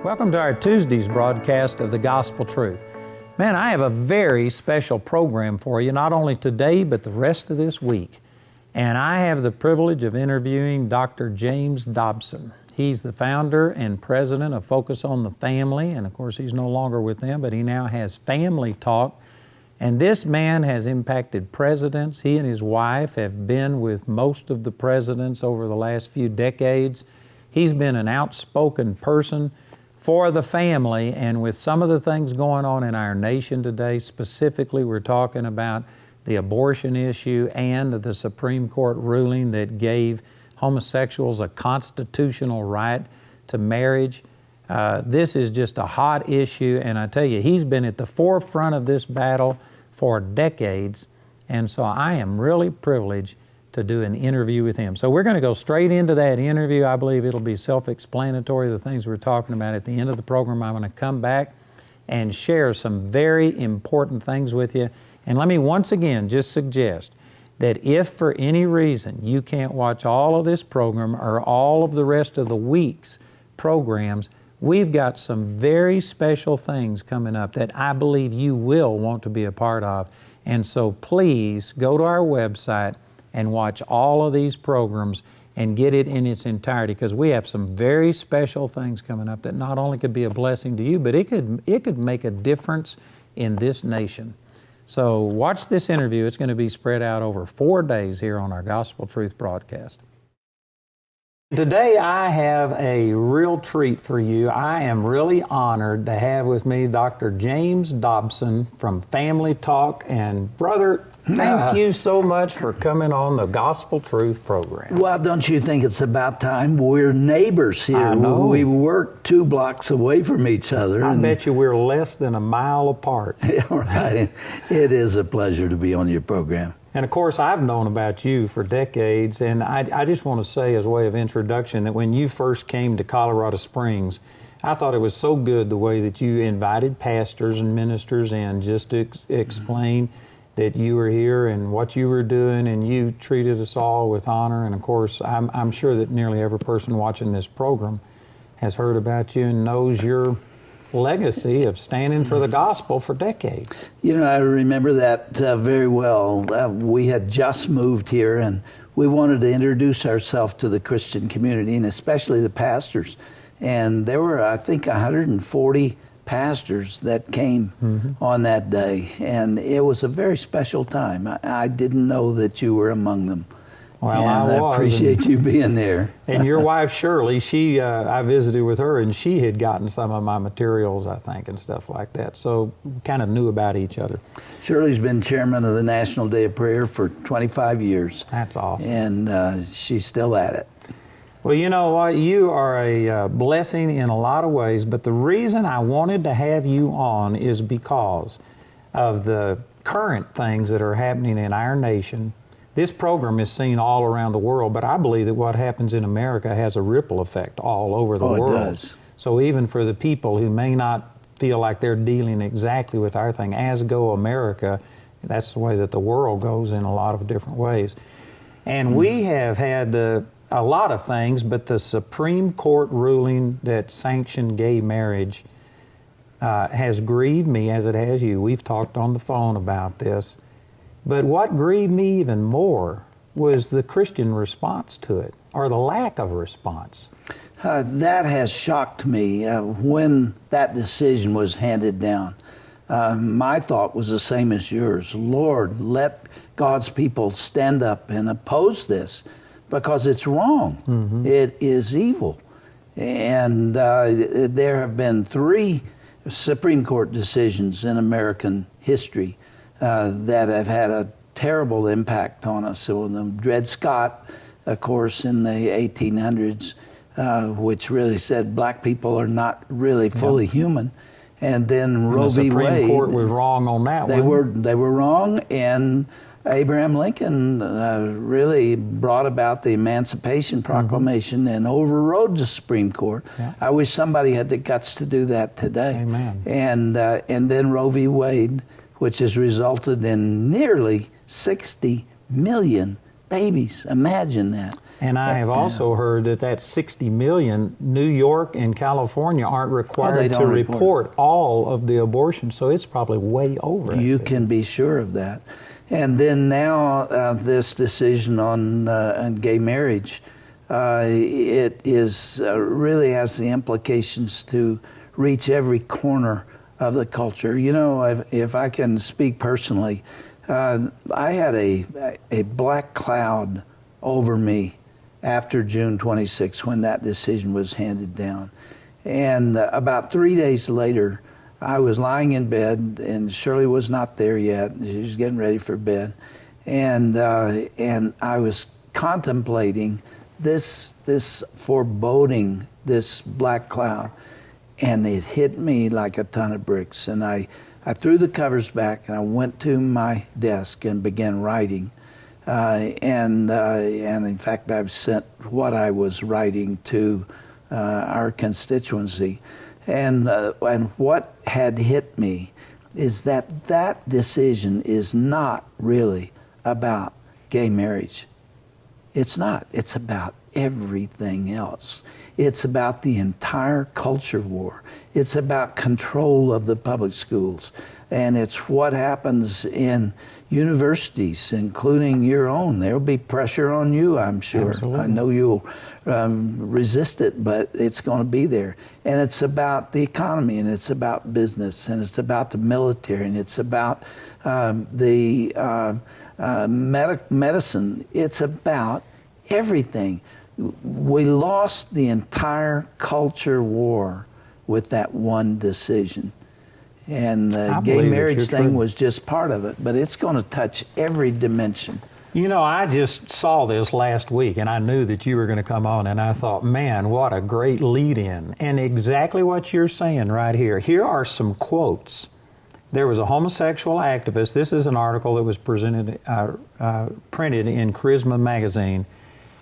Welcome to our Tuesday's broadcast of the Gospel Truth. Man, I have a very special program for you, not only today, but the rest of this week. And I have the privilege of interviewing Dr. James Dobson. He's the founder and president of Focus on the Family, and of course he's no longer with them, but he now has Family Talk. And this man has impacted presidents. He and his wife have been with most of the presidents over the last few decades. He's been an outspoken person for the family, and with some of the things going on in our nation today, specifically we're talking about the abortion issue and the Supreme Court ruling that gave homosexuals a constitutional right to marriage. This is just a hot issue, and I tell you, he's been at the forefront of this battle for decades, and so I am really privileged to do an interview with him. So we're going to go straight into that interview. I believe it'll be self-explanatory, the things we're talking about. At the end of the program, I'm going to come back and share some very important things with you. And let me once again just suggest that if for any reason you can't watch all of this program or all of the rest of the week's programs, we've got some very special things coming up that I believe you will want to be a part of. And so please go to our website and watch all of these programs and get it in its entirety, because we have some very special things coming up that not only could be a blessing to you, but it could make a difference in this nation. So watch this interview. It's going to be spread out over 4 days here on our Gospel Truth broadcast. Today I have a real treat for you. I am really honored to have with me Dr. James Dobson from Family Talk. And brother, thank you so much for coming on the Gospel Truth program. Well, don't you think it's about time? We're neighbors here. I know. We work 2 blocks away from each other. I bet you we're less than a mile apart. Yeah, right. It is a pleasure to be on your program. And of course, I've known about you for decades, and I just want to say as a way of introduction that when you first came to Colorado Springs, I thought it was so good the way that you invited pastors and ministers in just to explain that you were here and what you were doing, and you treated us all with honor. And of course, I'm sure that nearly every person watching this program has heard about you and knows your legacy of standing for the gospel for decades. You know, I remember that very well. We had just moved here, and we wanted to introduce ourselves to the Christian community, and especially the pastors. And there were, I think, 140 pastors that came on that day, and it was a very special time. I didn't know that you were among them. Well, and I appreciate you being there. And your wife, Shirley, I visited with her, and she had gotten some of my materials, I think, and stuff like that. So we kind of knew about each other. Shirley's been chairman of the National Day of Prayer for 25 years. That's awesome. And she's still at it. Well, you know what? You are a blessing in a lot of ways, but the reason I wanted to have you on is because of the current things that are happening in our nation. This program is seen all around the world, but I believe that what happens in America has a ripple effect all over the world. It does. So even for the people who may not feel like they're dealing exactly with our thing, as go America, that's the way that the world goes in a lot of different ways. And we have had a lot of things, but the Supreme Court ruling that sanctioned gay marriage has grieved me as it has you. We've talked on the phone about this. But what grieved me even more was the Christian response to it, or the lack of response. That has shocked me when that decision was handed down. My thought was the same as yours. Lord, let God's people stand up and oppose this, because it's wrong. It is evil. And there have been 3 Supreme Court decisions in American history that have had a terrible impact on us. So Dred Scott, of course, in the 1800s, which really said black people are not really fully human. And then Roe v. Wade. The Supreme Court was wrong on that one. They were wrong, and Abraham Lincoln really brought about the Emancipation Proclamation and overrode the Supreme Court. Yeah. I wish somebody had the guts to do that today. Amen. And then Roe v. Wade, which has resulted in nearly 60 million Babies, imagine that. And I have also heard that 60 million, New York and California aren't required to report all of the abortions, so it's probably way over. You can be sure of that. And then now this decision on gay marriage, it is really has the implications to reach every corner of the culture. You know, if I can speak personally, I had a black cloud over me after June 26, when that decision was handed down. And about 3 days later, I was lying in bed, and Shirley was not there yet. She was getting ready for bed. And I was contemplating this foreboding, this black cloud, and it hit me like a ton of bricks. And I threw the covers back, and I went to my desk and began writing. And in fact, I've sent what I was writing to our constituency. And what had hit me is that decision is not really about gay marriage. It's not. It's about everything else. It's about the entire culture war. It's about control of the public schools. And it's what happens in universities, including your own. There'll be pressure on you, I'm sure. Absolutely. I know you'll resist it, but it's going to be there. And it's about the economy, and it's about business, and it's about the military, and it's about medicine. It's about everything. We lost the entire culture war with that one decision. And the gay marriage thing was just part of it, but it's going to touch every dimension. You know, I just saw this last week, and I knew that you were going to come on, and I thought, man, what a great lead-in. And exactly what you're saying right here. Here are some quotes. There was a homosexual activist. This is an article that was printed in Charisma magazine.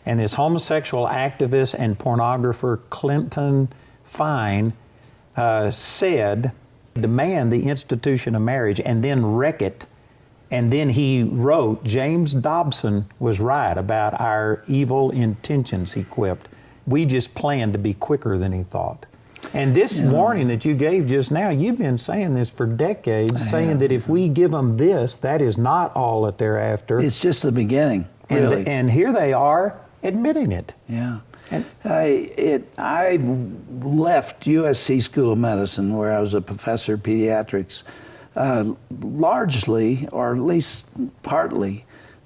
And this homosexual activist and pornographer Clinton Fine said, demand the institution of marriage and then wreck it. And then he wrote, James Dobson was right about our evil intentions, he quipped. We just planned to be quicker than he thought. And this warning that you gave just now, you've been saying this for decades, saying that if we give them this, that is not all that they're after. It's just the beginning, really. And here they are admitting it. Yeah. And I left USC School of Medicine, where I was a professor of pediatrics, largely, or at least partly,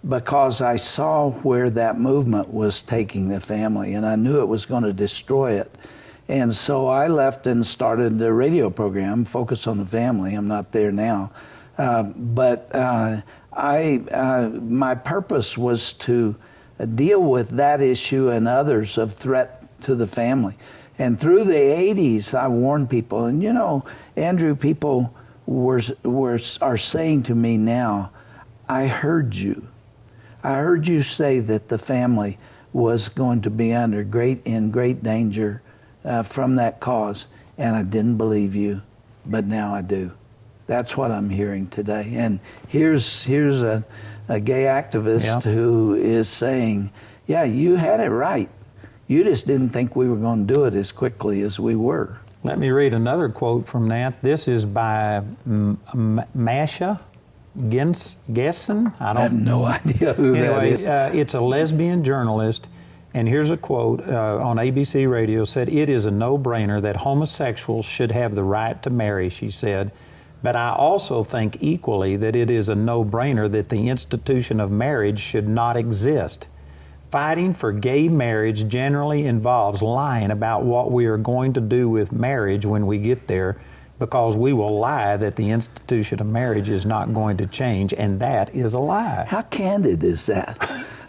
because I saw where that movement was taking the family, and I knew it was going to destroy it. And so I left and started a radio program, Focus on the Family. I'm not there now. But my purpose was to deal with that issue and others of threat to the family. And through the 80s, I warned people. And you know, Andrew, people are saying to me now, I heard you. I heard you say that the family was going to be in great danger from that cause. And I didn't believe you, but now I do. That's what I'm hearing today. And here's a gay activist who is saying, yeah, you had it right. You just didn't think we were going to do it as quickly as we were. Let me read another quote from that. This is by Masha Gessen. I have no idea who that is. It's a lesbian journalist, and here's a quote on ABC Radio. Said, "It is a no-brainer that homosexuals should have the right to marry," she said. "But I also think equally that it is a no-brainer that the institution of marriage should not exist. Fighting for gay marriage generally involves lying about what we are going to do with marriage when we get there, because we will lie that the institution of marriage is not going to change, and that is a lie." How candid is that?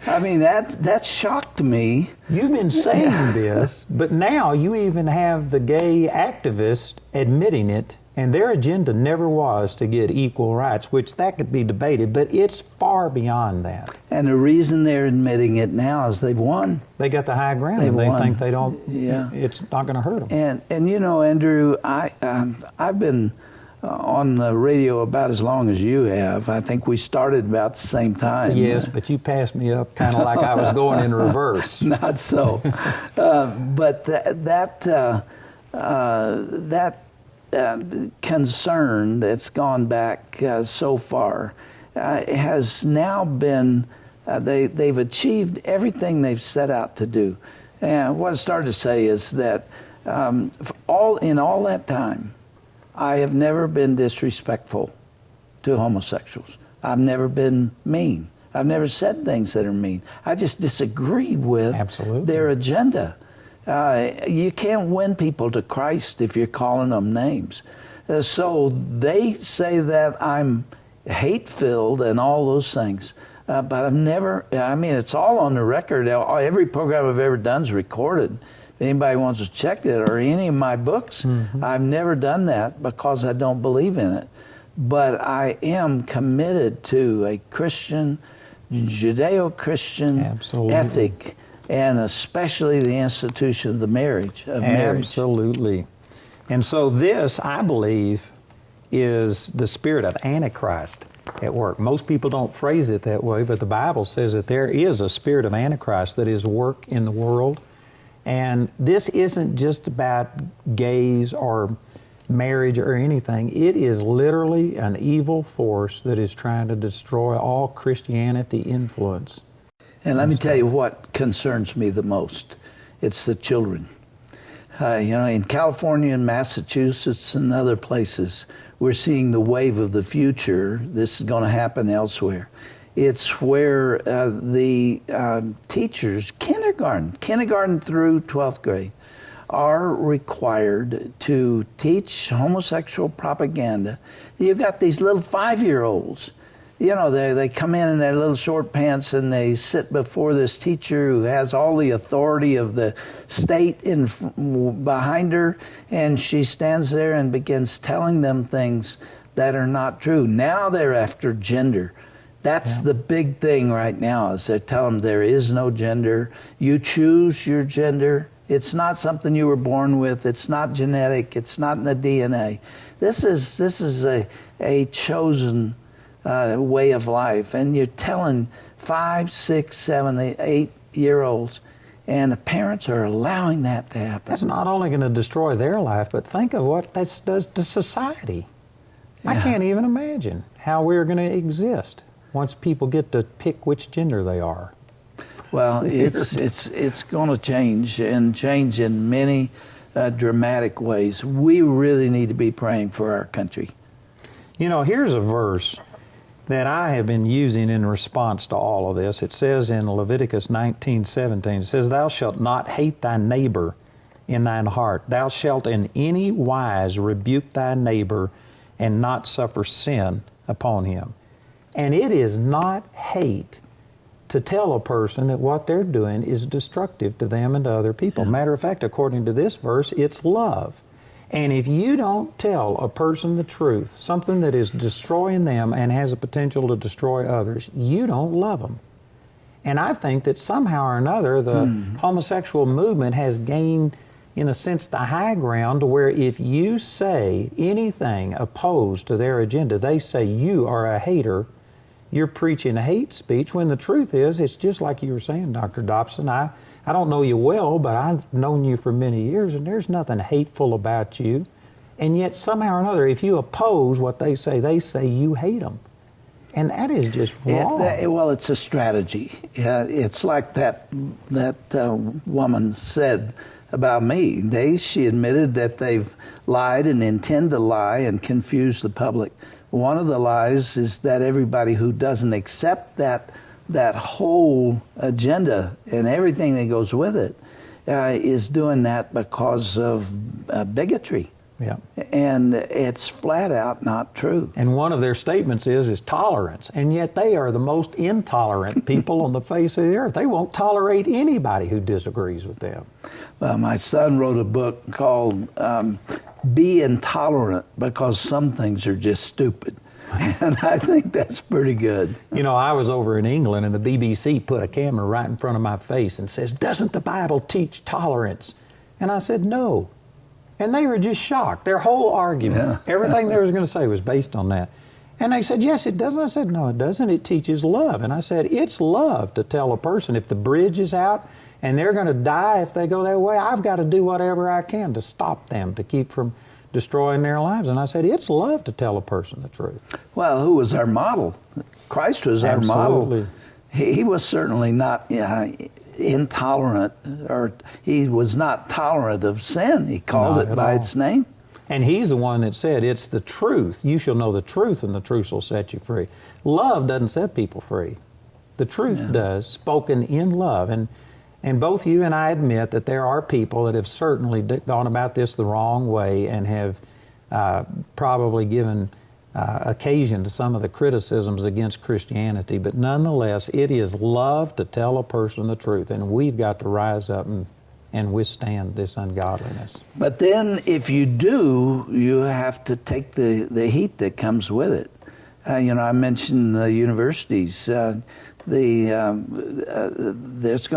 I mean, that shocked me. You've been saying this, but now you even have the gay activists admitting it, and their agenda never was to get equal rights, which that could be debated, but it's far beyond that. And the reason they're admitting it now is they've won. They got the high ground. They think they don't. Yeah. It's not going to hurt them. And you know, Andrew, I've been on the radio about as long as you have. I think we started about the same time. Yes, but you passed me up kind of like I was going in reverse. Not so. But that concern that's gone back so far has now been, they've achieved everything they've set out to do. And what I started to say is that in all that time, I have never been disrespectful to homosexuals. I've never been mean. I've never said things that are mean. I just disagreed with their agenda. You can't win people to Christ if you're calling them names. So they say that I'm hate-filled and all those things. But I've never, I mean, it's all on the record. Every program I've ever done is recorded. If anybody wants to check it, or any of my books, I've never done that because I don't believe in it. But I am committed to a Christian, Judeo-Christian ethic, and especially the institution of the marriage. Absolutely. And so this, I believe, is the spirit of Antichrist at work. Most people don't phrase it that way, but the Bible says that there is a spirit of Antichrist that is at work in the world. And this isn't just about gays or marriage or anything. It is literally an evil force that is trying to destroy all Christianity influence. And let me tell you what concerns me the most. It's the children. In California and Massachusetts and other places, we're seeing the wave of the future. This is going to happen elsewhere. It's where the teachers, kindergarten through 12th grade, are required to teach homosexual propaganda. You've got these little 5-year-olds. They come in their little short pants and they sit before this teacher who has all the authority of the state behind her, and she stands there and begins telling them things that are not true. Now they're after gender. That's the big thing right now, is they tell them there is no gender. You choose your gender. It's not something you were born with. It's not genetic. It's not in the DNA. This is a chosen way of life. And you're telling 5, 6, 7, 8-year-olds, and the parents are allowing that to happen. That's not only going to destroy their life, but think of what that does to society. I can't even imagine how we're going to exist once people get to pick which gender they are. Well, it's going to change, and change in many dramatic ways. We really need to be praying for our country. Here's a verse that I have been using in response to all of this. It says in Leviticus 19:17, it says, "Thou shalt not hate thy neighbor in thine heart. Thou shalt in any wise rebuke thy neighbor and not suffer sin upon him." And it is not hate to tell a person that what they're doing is destructive to them and to other people. Matter of fact, according to this verse, it's love. And if you don't tell a person the truth, something that is destroying them and has a potential to destroy others, you don't love them. And I think that somehow or another, the homosexual movement has gained, in a sense, the high ground, to where if you say anything opposed to their agenda, they say you are a hater. You're preaching a hate speech, when the truth is, it's just like you were saying, Dr. Dobson. I don't know you well, but I've known you for many years, and there's nothing hateful about you. And yet, somehow or another, if you oppose what they say you hate them. And that is just wrong. Well, it's a strategy. It's like that woman said about me. She admitted that they've lied and intend to lie and confuse the public. One of the lies is that everybody who doesn't accept that whole agenda and everything that goes with it is doing that because of bigotry. Yeah. And it's flat out not true. And one of their statements is tolerance. And yet they are the most intolerant people on the face of the earth. They won't tolerate anybody who disagrees with them. Well, my son wrote a book called Be Intolerant, because some things are just stupid. And I think that's pretty good. I was over in England, and the BBC put a camera right in front of my face and says, "Doesn't the Bible teach tolerance?" And I said, "No." And they were just shocked. Their whole argument, everything they was going to say was based on that. And they said, yes, it does. I said, no, it doesn't. It teaches love. And I said, it's love to tell a person if the bridge is out and they're going to die if they go that way, I've got to do whatever I can to stop them, to keep from destroying their lives. And I said, it's love to tell a person the truth. Well, who was our model? Christ was our Absolutely. model. He was certainly not intolerant, or he was not tolerant of sin. He called Not it at by all. its name. And he's the one that said, it's the truth. You shall know the truth, and the truth will set you free. Love doesn't set people free. The truth does, spoken in love. And both you and I admit that there are people that have certainly gone about this the wrong way and have probably given occasion to some of the criticisms against Christianity. But nonetheless, it is love to tell a person the truth, and we've got to rise up and withstand this ungodliness. But then if you do, you have to take the heat that comes with it. I mentioned the universities. There's going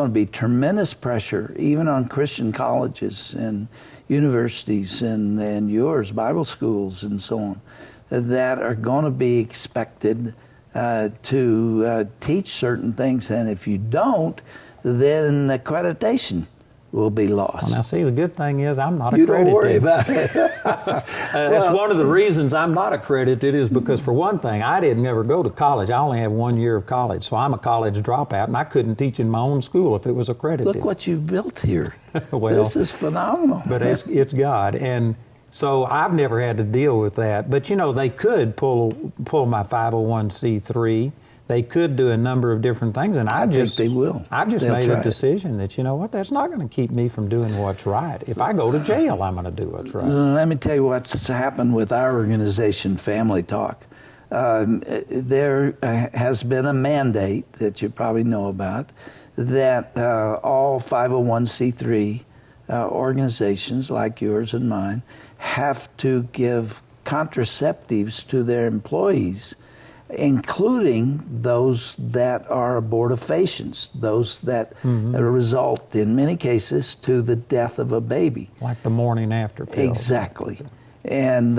to be tremendous pressure, even on Christian colleges and universities and yours, Bible schools and so on, that are going to be expected to teach certain things. And if you don't, then accreditation will be lost. Well, now, see, the good thing is I'm not You accredited. don't worry about it. That's one of the reasons I'm not accredited is because, for one thing, I didn't ever go to college. I only have 1 year of college, so I'm a college dropout, and I couldn't teach in my own school if it was accredited. Look what you've built here. Well, this is phenomenal. But it's God, and so I've never had to deal with that. But they could pull my 501c3. They could do a number of different things, and I think they will. I've just They'll made try a it. decision that that's not going to keep me from doing what's right. If I go to jail, I'm going to do what's right. Let me tell you what's happened with our organization, Family Talk. There has been a mandate that you probably know about that all 501c3 organizations like yours and mine have to give contraceptives to their employees, including those that are abortifacients, those that result in many cases to the death of a baby. Like the morning after pill. Exactly. And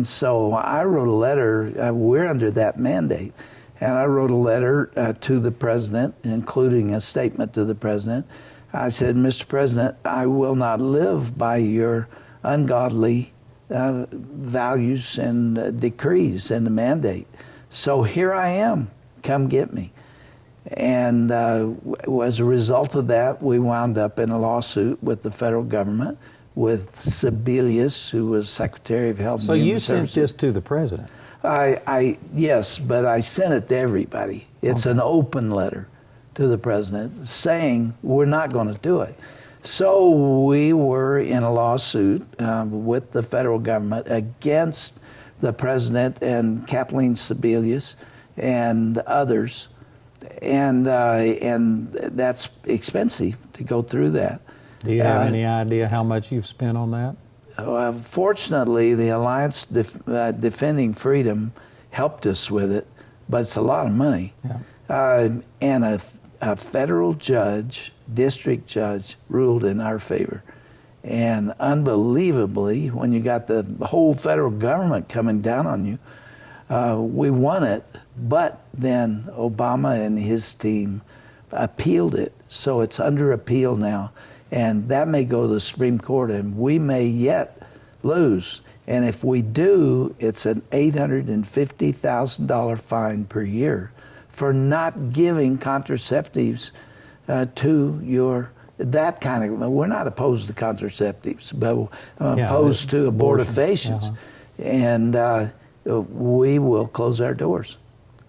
so I wrote a letter, we're under that mandate, and I wrote a letter to the president, including a statement to the president. I said, Mr. President, I will not live by your ungodly values and decrees and the mandate. So here I am, come get me. And as a result of that, we wound up in a lawsuit with the federal government, with Sebelius, who was Secretary of Health. So and you Human sent Services. this to the president? Yes, but I sent it to everybody. It's an open letter to the president saying we're not going to do it. So we were in a lawsuit with the federal government against the president and Kathleen Sebelius and others, and that's expensive to go through that. Do you have any idea how much you've spent on that? Fortunately, the Alliance Defending Freedom helped us with it, but it's a lot of money. Yeah. And a federal judge, district judge, ruled in our favor. And unbelievably, when you got the whole federal government coming down on you, we won it. But then Obama and his team appealed it. So it's under appeal now. And that may go to the Supreme Court, and we may yet lose. And if we do, it's an $850,000 fine per year for not giving contraceptives to your, that kind of, we're not opposed to contraceptives, but opposed to abortifacients. And we will close our doors.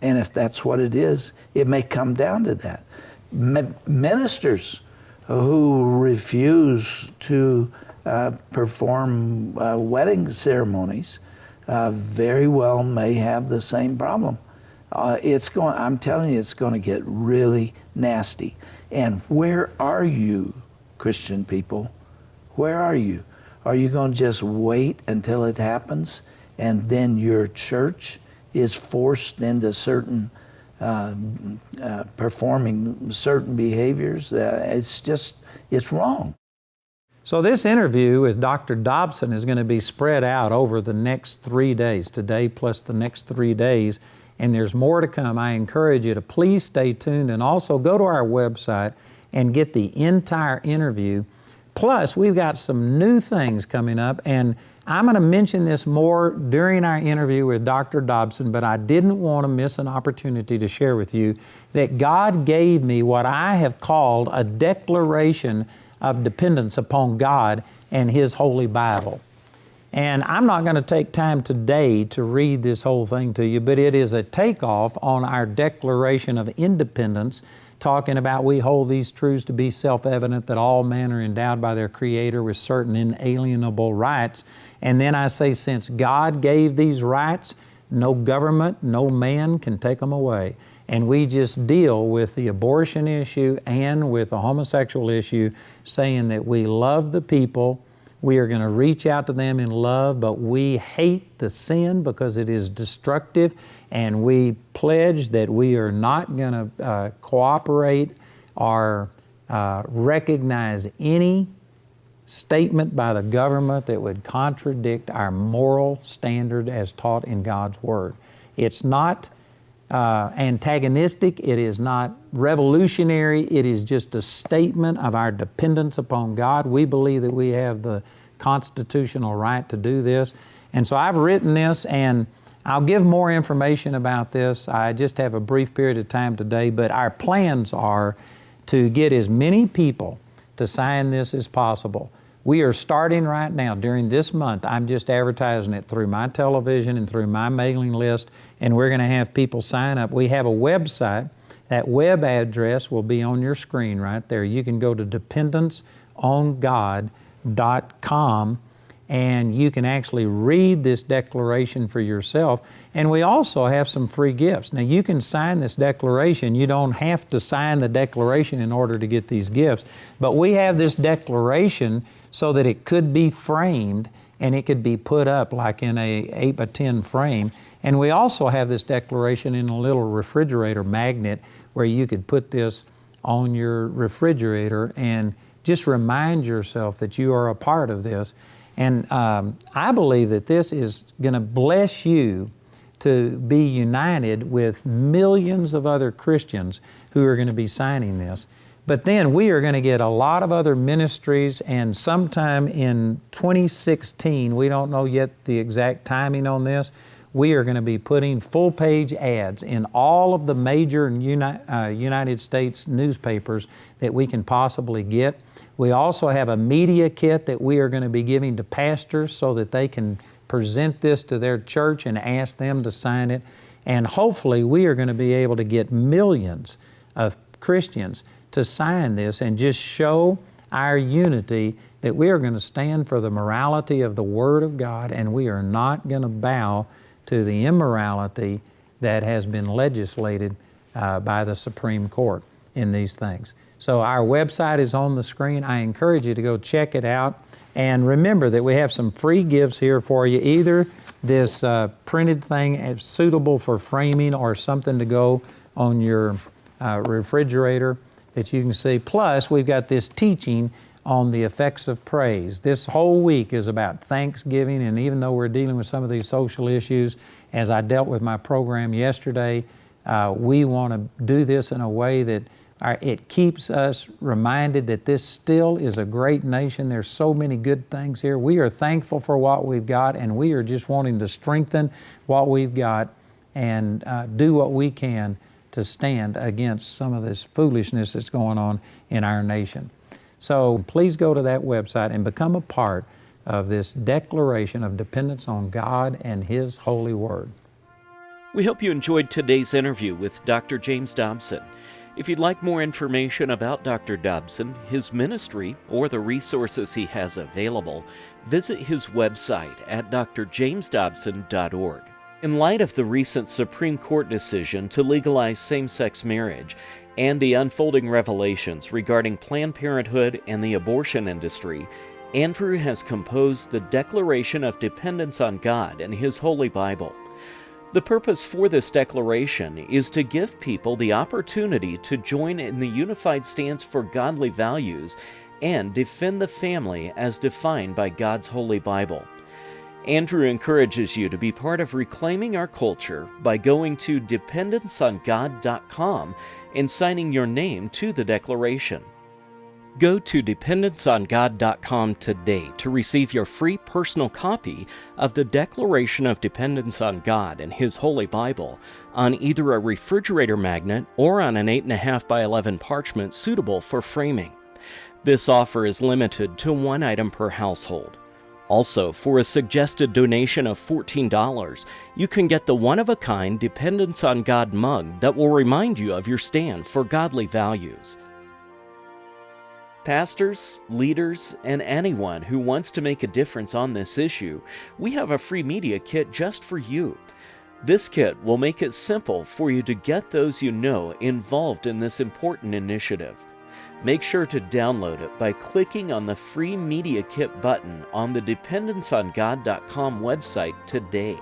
And if that's what it is, it may come down to that. Ministers who refuse to perform wedding ceremonies very well may have the same problem. I'm telling you, it's going to get really nasty. And where are you, Christian people? Where are you? Are you going to just wait until it happens and then your church is forced into certain performing certain behaviors? It's wrong. So this interview with Dr. Dobson is going to be spread out over the next 3 days, today plus the next 3 days, and there's more to come. I encourage you to please stay tuned and also go to our website and get the entire interview. Plus, we've got some new things coming up, and I'm going to mention this more during our interview with Dr. Dobson, but I didn't want to miss an opportunity to share with you that God gave me what I have called a declaration of dependence upon God and His Holy Bible. And I'm not going to take time today to read this whole thing to you, but it is a takeoff on our Declaration of Independence, talking about we hold these truths to be self-evident that all men are endowed by their Creator with certain inalienable rights. And then I say, since God gave these rights, no government, no man can take them away. And we just deal with the abortion issue and with the homosexual issue, saying that we love the people, we are going to reach out to them in love, but we hate the sin because it is destructive, and we pledge that we are not going to cooperate or recognize any statement by the government that would contradict our moral standard as taught in God's Word. It's not antagonistic, it is not revolutionary, it is just a statement of our dependence upon God. We believe that we have the constitutional right to do this. And so I've written this, and I'll give more information about this. I just have a brief period of time today, but our plans are to get as many people to sign this as possible. We are starting right now during this month. I'm just advertising it through my television and through my mailing list, and we're going to have people sign up. We have a website. That web address will be on your screen right there. You can go to dependenceongod.com, and you can actually read this declaration for yourself. And we also have some free gifts. Now, you can sign this declaration. You don't have to sign the declaration in order to get these gifts. But we have this declaration so that it could be framed and it could be put up like in a 8x10 frame. And we also have this declaration in a little refrigerator magnet where you could put this on your refrigerator and just remind yourself that you are a part of this. And I believe that this is going to bless you to be united with millions of other Christians who are going to be signing this. But then we are going to get a lot of other ministries, and sometime in 2016, we don't know yet the exact timing on this, we are going to be putting full-page ads in all of the major United States newspapers that we can possibly get. We also have a media kit that we are going to be giving to pastors so that they can present this to their church and ask them to sign it. And hopefully we are going to be able to get millions of Christians to sign this and just show our unity that we are going to stand for the morality of the Word of God, and we are not going to bow to the immorality that has been legislated by the Supreme Court in these things. So our website is on the screen. I encourage you to go check it out. And remember that we have some free gifts here for you, either this printed thing as suitable for framing or something to go on your refrigerator that you can see. Plus, we've got this teaching on the effects of praise. This whole week is about Thanksgiving, and even though we're dealing with some of these social issues, as I dealt with my program yesterday, we want to do this in a way that it keeps us reminded that this still is a great nation. There's so many good things here. We are thankful for what we've got, and we are just wanting to strengthen what we've got and do what we can to stand against some of this foolishness that's going on in our nation. So please go to that website and become a part of this declaration of dependence on God and His holy Word. We hope you enjoyed today's interview with Dr. James Dobson. If you'd like more information about Dr. Dobson, his ministry, or the resources he has available, visit his website at drjamesdobson.org. In light of the recent Supreme Court decision to legalize same-sex marriage and the unfolding revelations regarding Planned Parenthood and the abortion industry, Andrew has composed the Declaration of Dependence on God and His Holy Bible. The purpose for this declaration is to give people the opportunity to join in the unified stance for godly values and defend the family as defined by God's Holy Bible. Andrew encourages you to be part of reclaiming our culture by going to dependenceongod.com and signing your name to the declaration. Go to dependenceongod.com today to receive your free personal copy of the Declaration of Dependence on God and His Holy Bible on either a refrigerator magnet or on an 8.5 by 11 parchment suitable for framing. This offer is limited to one item per household. Also, for a suggested donation of $14, you can get the one-of-a-kind Dependence on God mug that will remind you of your stand for godly values. Pastors, leaders, and anyone who wants to make a difference on this issue, we have a free media kit just for you. This kit will make it simple for you to get those you know involved in this important initiative. Make sure to download it by clicking on the free media kit button on the dependenceongod.com website today.